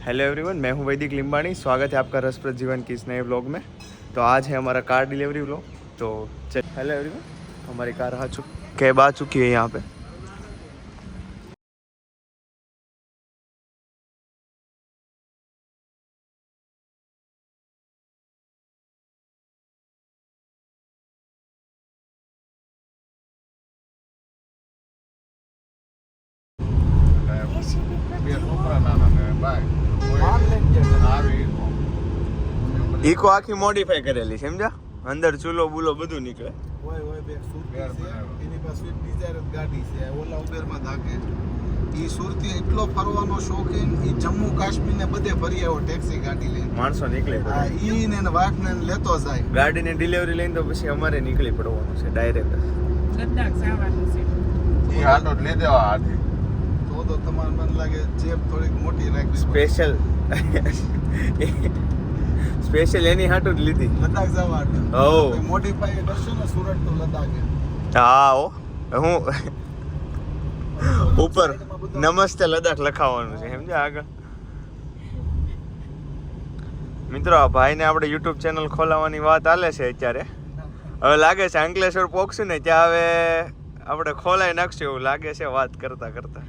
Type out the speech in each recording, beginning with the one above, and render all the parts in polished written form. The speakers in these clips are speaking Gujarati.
हेलो एवरीवन, मैं हूं वैदिक लिम्बाणी। स्वागत है आपका रसप्रद जीवन की इस नए व्लॉग में। तो आज है हमारा कार डिलीवरी व्लॉग। तो हेलो एवरीवन, हमारी कार कैब आ चुकी है यहाँ पे। इको आखी मॉडिफाई करेली समझा, अंदर चूलो बूलो બધું નીકળે। ઓય ઓય બે સુરતી છે, એની પાસે સ્વિફ્ટ ડિઝાયર ગાડી છે, ઓલા ઉબેરમાં ધાકે ઈ સુરતી એટલો ફરવાનો શોખીન, ઈ જમ્મુ કાશ્મીર ને બધે ફરી આવ્યો ટેક્સી ગાડી લઈને। માણસો નીકળે હા, ઈ ને વાઈફ ને લેતો જાય ગાડીની ડિલિવરી લઈને, તો પછી અમારે નીકળી પડવાનું છે ડાયરેક્ટ લદ્દાખ જવાનું છે। ઈ હાટો જ લઈ દેવા આથી તો તમારે મન લાગે જેબ થોડીક મોટી રાખવી સ્પેશિયલ સ્પેશિયલ એની હાટું જ લીધી લદ્દાખ જવા હો મોડિફાઈ કરશો ને સુરત ટુ લદ્દાખ। હા હો, હું ઉપર નમસ્તે લદ્દાખ લખાવવાનું છે સમજ્યા આગળ। મિત્રો, આ ભાઈને આપણે યુટ્યુબ ચેનલ ખોલાવવાની વાત હાલે છે અત્યારે। હવે લાગે છે અંકલેશ્વર પહોંચશું ને ત્યાં હવે આપણે ખોલાઈ નાખશું એવું લાગે છે વાત કરતા કરતા।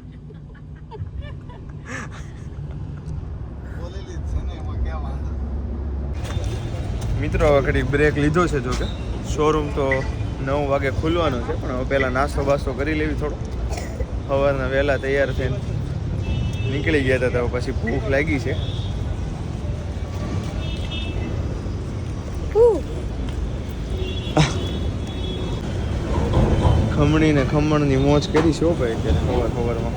મિત્રો, હવે ઘડી બ્રેક લીધો છે, જો કે શોરૂમ તો 9 વાગે ખુલવાનો છે, પણ હવે પહેલાં નાસ્તો બાસ્તો કરી લેવી થોડો। સવારના વહેલા તૈયાર થઈને નીકળી ગયા હતા, તો પછી ભૂખ લાગી છે। ખમણી ને ખમણની મોજ કરી છે ભાઈ અત્યારે સવારમાં।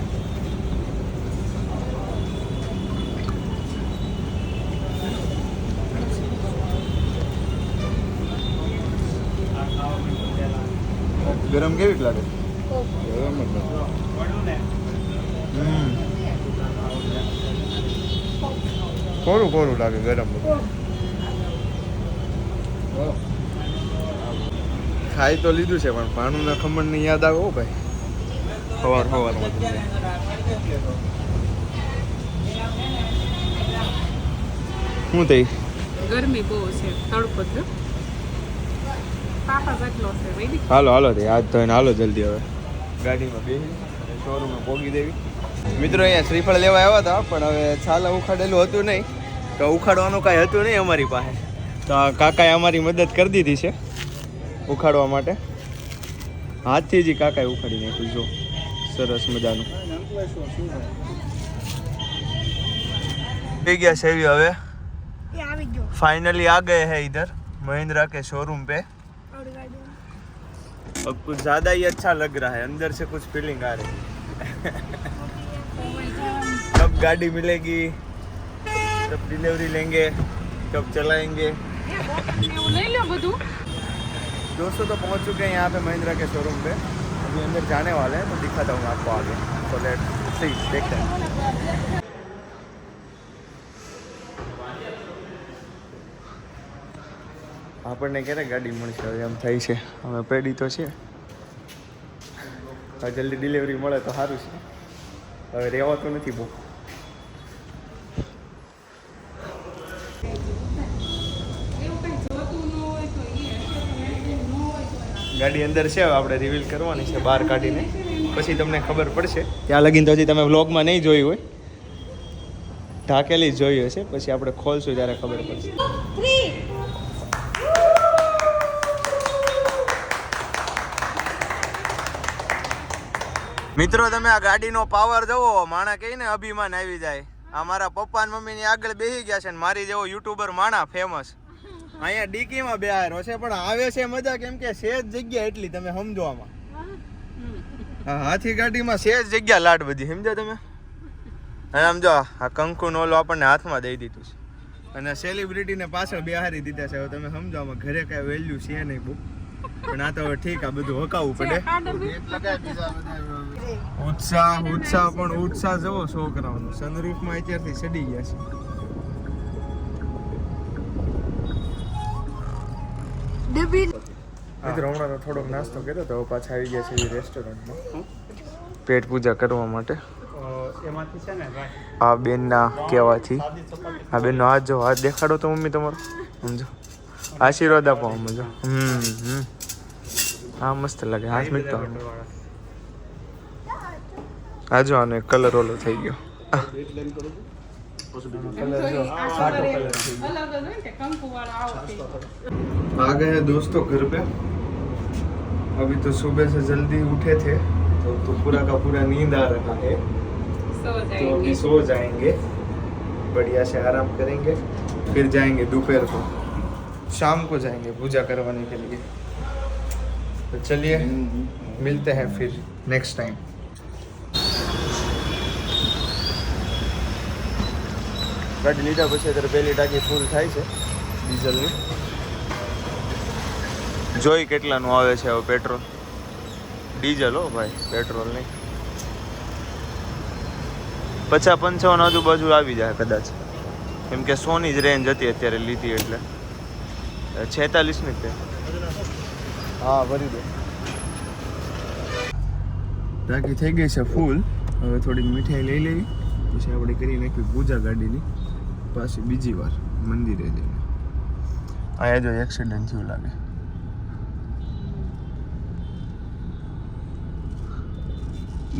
ગરમ કેવી લાગે? કોરું કોરું લાગે ગરમ। ખાઈ તો લીધું છે, પણ ભાણુના ખમણની યાદ આવે હો ભાઈ સવારમાં તમને। શું થઈ? ગરમી બહુ છે, તડકો જ પાપા જેટલો છે વૈદિક। હાલો હાલો રે, આજ તો એને હાલો જલ્દી હવે ગાડીમાં બેસી અને શોરૂમમાં પહોંચી દેવી। મિત્રો, અહીંયા શ્રીફળ લેવા આવ્યા હતા, પણ હવે છાલા ઉખાડેલું હતું નહીં, તો ઉખાડવાનું કાંઈ હતું નહીં અમારી પાસે, તો આ કાકાએ અમારી મદદ કરી દીધી છે ઉખાડવા માટે। હાથથી જ કાકાએ ઉખાડી નાખ્યું, જો સરસ મજાનું થઈ ગયા છે। હવે फाइनली आ गए हैं इधर महिंद्रा के शोरूम पे। अब कुछ ज़्यादा ही अच्छा लग रहा है, अंदर से कुछ फीलिंग आ रही है। कब गाड़ी मिलेगी, कब डिलीवरी लेंगे, कब चलाएंगे। दोस्तों, तो पहुंच चुके हैं यहाँ पे महिंद्रा के शोरूम पे। अभी अंदर जाने वाले हैं, तो दिखाता हूँ आपको आगे। तो लेट्स सी, देखते हैं। આપણને ક્યારે ગાડી મળશે હવે એમ થાય છે। હવે પેઢી તો છે, હવે જલ્દી ડિલિવરી મળે તો સારું છે। હવે રહેવાતું નથી બહુ। ગાડી અંદર છે, હવે આપણે રિવીલ કરવાની છે બહાર કાઢીને, પછી તમને ખબર પડશે। ત્યાં લગીને તો હજી તમે વ્લોગમાં નહીં જોઈ હોય, ઢાંકેલી જ જોઈ હશે, પછી આપણે ખોલશું ત્યારે ખબર પડશે। મિત્રો, તમે આ ગાડીનો પાવર જોવો, માણા કહીને અભિમાન આવી જાય। આ મારા પપ્પા ને મમ્મીની આગળ બેસી ગયા છે, ને મારી જેવો યુટ્યુબર માણા ફેમસ અહીંયા ડીકીમાં બેહારો છે, પણ આવે છે મજા, કેમ કે સેજ જગ્યા એટલી, તમે સમજો આમાં। હા, હાથી ગાડીમાં સેજ જગ્યા લાડ બધી, સમજો તમે। અને આમ જો આ કંકુ નોલો આપણને હાથમાં દઈ દીધું છે, અને સેલિબ્રિટીને પાછળ બેહારી દીધા છે। હવે તમે સમજો, આમાં ઘરે કાંઈ વેલ્યુ છે નહીં બહુ, પણ આ તો ઠીક, આ બધું હકાવવું પડે। ઉત્સાહ પણ ઉત્સાહ જવો છોકરાઓનો। સનરૂફમાં અત્યારથી ચડી ગયા છે। મિત્રો, હમણાં થોડોક નાસ્તો કર્યો તો પાછા આવી ગયા છે રેસ્ટોરન્ટમાં પેટ પૂજા કરવા માટે। એમાંથી છે ને ભાઈ આ બેનના કહેવાથી આ બેનનો હાથ જો હાથ દેખાડો તો મમ્મી તમારો સમજો આશીર્વાદ આપો સમજો હા મસ્ત લાગે હાથ મૂકતો આ જો આનો કલર ઓલો થઈ ગયો आ गए हैं दोस्तों घर पे अभी तो सुबह से जल्दी उठे थे तो पूरा का पूरा नींद आ रहा है तो अभी सो जाएंगे बढ़िया से आराम करेंगे फिर जाएंगे दोपहर को शाम को जाएंगे पूजा करवाने के लिए तो चलिए मिलते हैं फिर नेक्स्ट टाइम ગાડી લીધા પછી અત્યારે પહેલી ટાંકી ફૂલ થાય છે ડીઝલની જોઈ કેટલાનું આવે છે હવે પેટ્રોલ ડીઝલ હો ભાઈ પેટ્રોલ નહીં 50-55 આજુબાજુ આવી જાય કદાચ કેમ કે 100 ની જ રેન્જ હતી અત્યારે લીધી એટલે 46 ની તે હા ભરી દે ટાંકી થઈ ગઈ છે ફૂલ હવે થોડી મીઠાઈ લઈ લેવી પછી આપણે કરી નાખી પૂજા ગાડીની પાછી બીજી વાર મંદિરે જઈને અહીંયા જો એક્સિડન્ટ થયું લાગે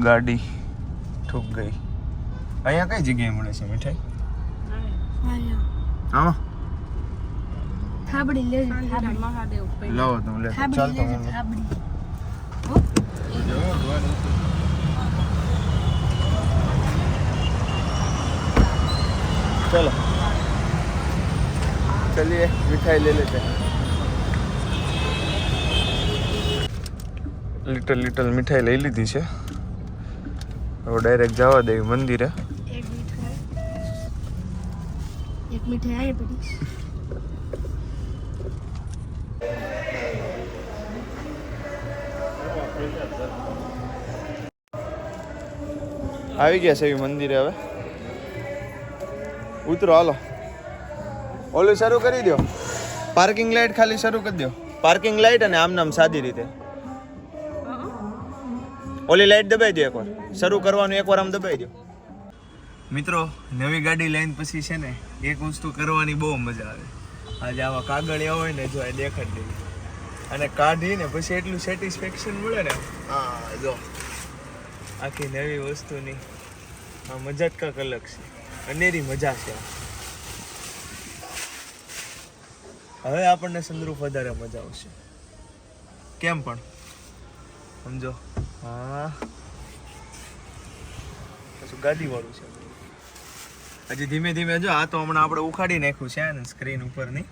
ગાડી ઠૂક ગઈ અહીંયા કઈ જગ્યાએ મળે છે મીઠાઈ આમાં થાબડી લે મહાદેવ લાવો તમે લે ચાલ તો થાબડી चलो चलिए मिठाई ले लेते हैं लिटल मिठाई ले ली थी છે હવે ડાયરેક્ટ જવા દેવી મંદિરે એક મીઠાઈ આવી પડી આવી ગયા છે એ મંદિરે હવે ઉતરો હાલો ઓલું શરૂ કરી દો પાર્કિંગ લાઈટ ખાલી શરૂ કરી દો પાર્કિંગ લાઈટ અને આમ નામ સાદી રીતે ઓલી લાઈટ દબાઈ દો એકવાર શરૂ કરવાનું એકવાર આમ દબાઈ દો મિત્રો નવી ગાડી લઈને પછી છે ને એક વસ્તુ કરવાની બહુ મજા આવે આજે આવા કાગળિયા હોય ને જો એ દેખાડી દેવી અને કાઢીને પછી એટલું સેટિસ્ફેક્શન મળે ને હા જો આખી નવી વસ્તુની આ મજા જ કાંક અલગ છે અનેરી મજા છે હવે આપણને સનરૂફ વધારે મજા આવશે કેમ પણ સમજો હા પછી ગાડી વાળું છે હજી ધીમે ધીમે જો આ તો હમણાં આપણે ઉખાડી નાખ્યું છે ને સ્ક્રીન ઉપરની